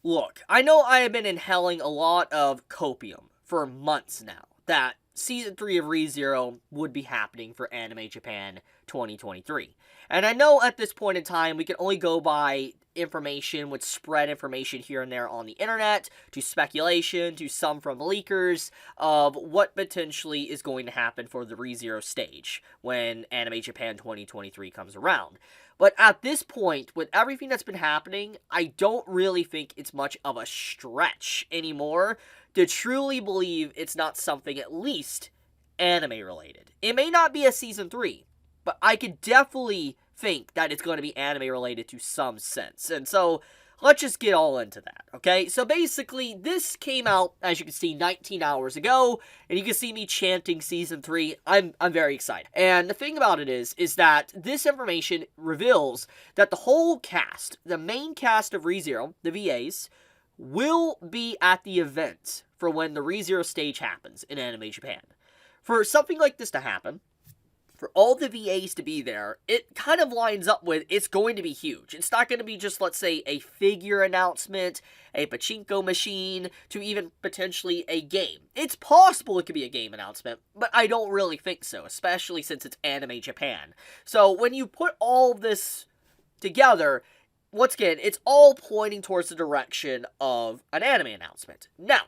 Look, I know I have been inhaling a lot of copium for months now that Season 3 of ReZero would be happening for Anime Japan 2023. And I know at this point in time we can only go by information with spread information here and there on the internet, to speculation, to some from leakers, of what potentially is going to happen for the ReZero stage when Anime Japan 2023 comes around. But at this point, with everything that's been happening, I don't really think it's much of a stretch anymore to truly believe it's not something at least anime related. It may not be a Season 3, but I could definitely think that it's going to be anime related to some sense. And so, let's just get all into that, okay? So basically, this came out, as you can see, 19 hours ago, and you can see me chanting Season 3. I'm very excited. And the thing about it is that this information reveals that the whole cast, the main cast of ReZero, the VAs, will be at the event for when the ReZero stage happens in Anime Japan. For something like this to happen, for all the VAs to be there, it kind of lines up with it's going to be huge. It's not going to be just, let's say, a figure announcement, a pachinko machine, to even potentially a game. It's possible it could be a game announcement, but I don't really think so, especially since it's Anime Japan. So when you put all this together, once again, it's all pointing towards the direction of an anime announcement. Now,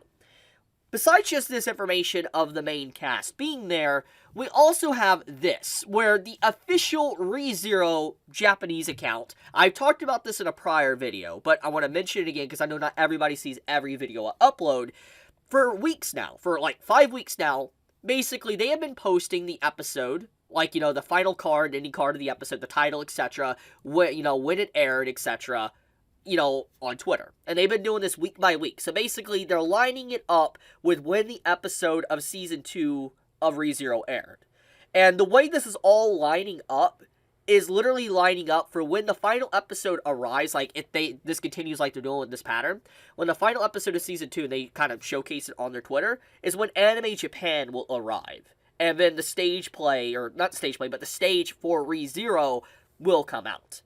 besides just this information of the main cast being there, we also have this, where the official ReZero Japanese account, I've talked about this in a prior video, but I want to mention it again because I know not everybody sees every video I upload. For weeks now, for like 5 weeks now, basically they have been posting the episode, like, the final card, any card of the episode, the title, etc., when it aired, etc., on Twitter. And they've been doing this week by week. So basically, they're lining it up with when the episode of Season 2 of ReZero aired. And the way this is all lining up is literally lining up for when the final episode arrives, like, if this continues like they're doing with this pattern, when the final episode of Season 2, and they kind of showcase it on their Twitter, is when Anime Japan will arrive. And then the stage play, or not stage play, but the stage for ReZero will come out.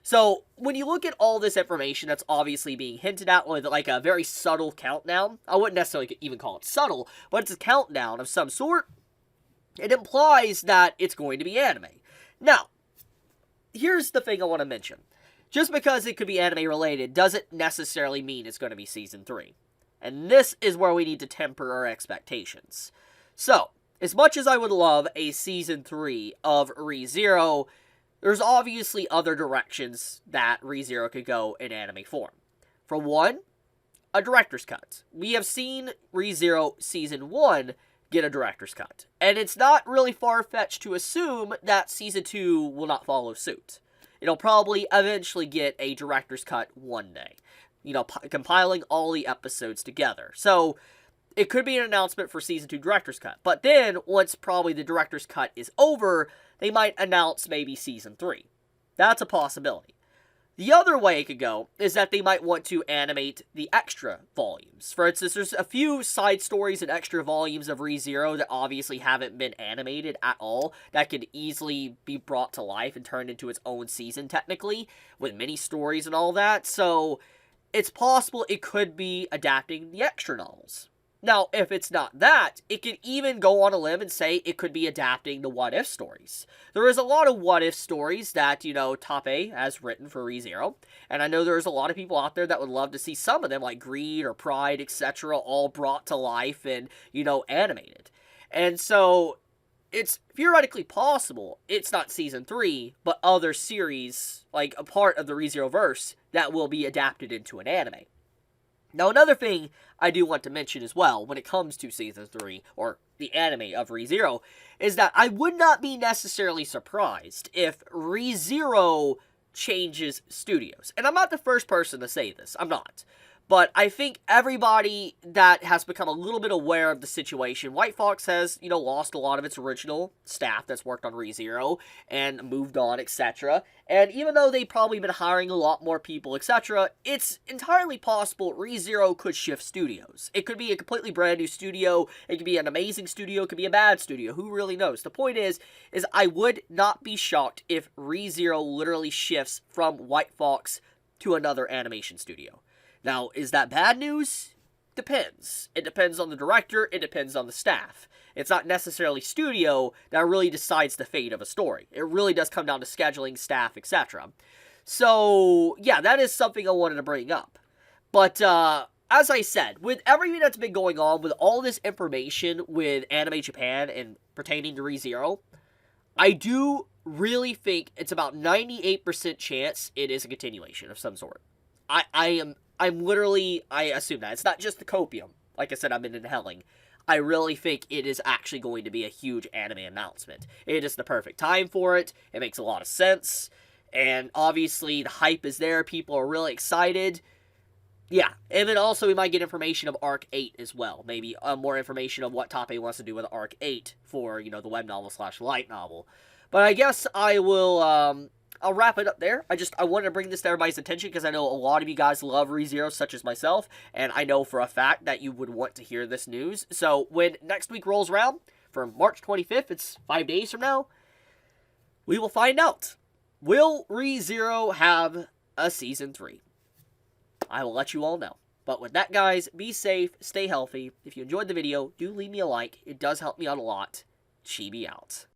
So, when you look at all this information that's obviously being hinted at with like a very subtle countdown, I wouldn't necessarily even call it subtle, but it's a countdown of some sort, it implies that it's going to be anime. Now, here's the thing I want to mention. Just because it could be anime related doesn't necessarily mean it's going to be Season 3. And this is where we need to temper our expectations. So, as much as I would love a Season 3 of ReZero, there's obviously other directions that ReZero could go in anime form. For one, a director's cut. We have seen ReZero Season 1 get a director's cut. And it's not really far-fetched to assume that Season 2 will not follow suit. It'll probably eventually get a director's cut one day. Compiling all the episodes together. So, it could be an announcement for Season 2 director's cut. But then, once probably the director's cut is over, they might announce maybe Season 3. That's a possibility. The other way it could go is that they might want to animate the extra volumes. For instance, there's a few side stories and extra volumes of ReZero that obviously haven't been animated at all, that could easily be brought to life and turned into its own season, technically, with mini stories and all that. So, it's possible it could be adapting the extra novels. Now, if it's not that, it could even go on a limb and say it could be adapting the what-if stories. There is a lot of what-if stories that, Tape has written for ReZero, and I know there's a lot of people out there that would love to see some of them, like Greed or Pride, etc., all brought to life and, animated. And so, it's theoretically possible it's not Season 3, but other series, like a part of the ReZero-verse, that will be adapted into an anime. Now, another thing I do want to mention as well, when it comes to Season 3, or the anime of ReZero, is that I would not be necessarily surprised if ReZero changes studios. And I'm not the first person to say this, I'm not. But I think everybody that has become a little bit aware of the situation, White Fox has, lost a lot of its original staff that's worked on ReZero and moved on, etc. And even though they've probably been hiring a lot more people, etc., it's entirely possible ReZero could shift studios. It could be a completely brand new studio, it could be an amazing studio, it could be a bad studio, who really knows? The point is I would not be shocked if ReZero literally shifts from White Fox to another animation studio. Now, is that bad news? Depends. It depends on the director, it depends on the staff. It's not necessarily studio that really decides the fate of a story. It really does come down to scheduling, staff, etc. So, yeah, that is something I wanted to bring up. But, as I said, with everything that's been going on, with all this information with Anime Japan and pertaining to ReZero, I do really think it's about 98% chance it is a continuation of some sort. I assume that. It's not just the Copium. Like I said, I've been in helling. I really think it is actually going to be a huge anime announcement. It is the perfect time for it. It makes a lot of sense. And obviously, the hype is there. People are really excited. Yeah, and then also we might get information of Arc 8 as well. Maybe more information of what Tappei wants to do with Arc 8 for, the web novel / light novel. But I guess I will, I'll wrap it up there. I wanted to bring this to everybody's attention because I know a lot of you guys love ReZero, such as myself, and I know for a fact that you would want to hear this news. So when next week rolls around, for March 25th, it's 5 days from now, we will find out. Will ReZero have a Season 3? I will let you all know. But with that, guys, be safe, stay healthy. If you enjoyed the video, do leave me a like. It does help me out a lot. Chibi out.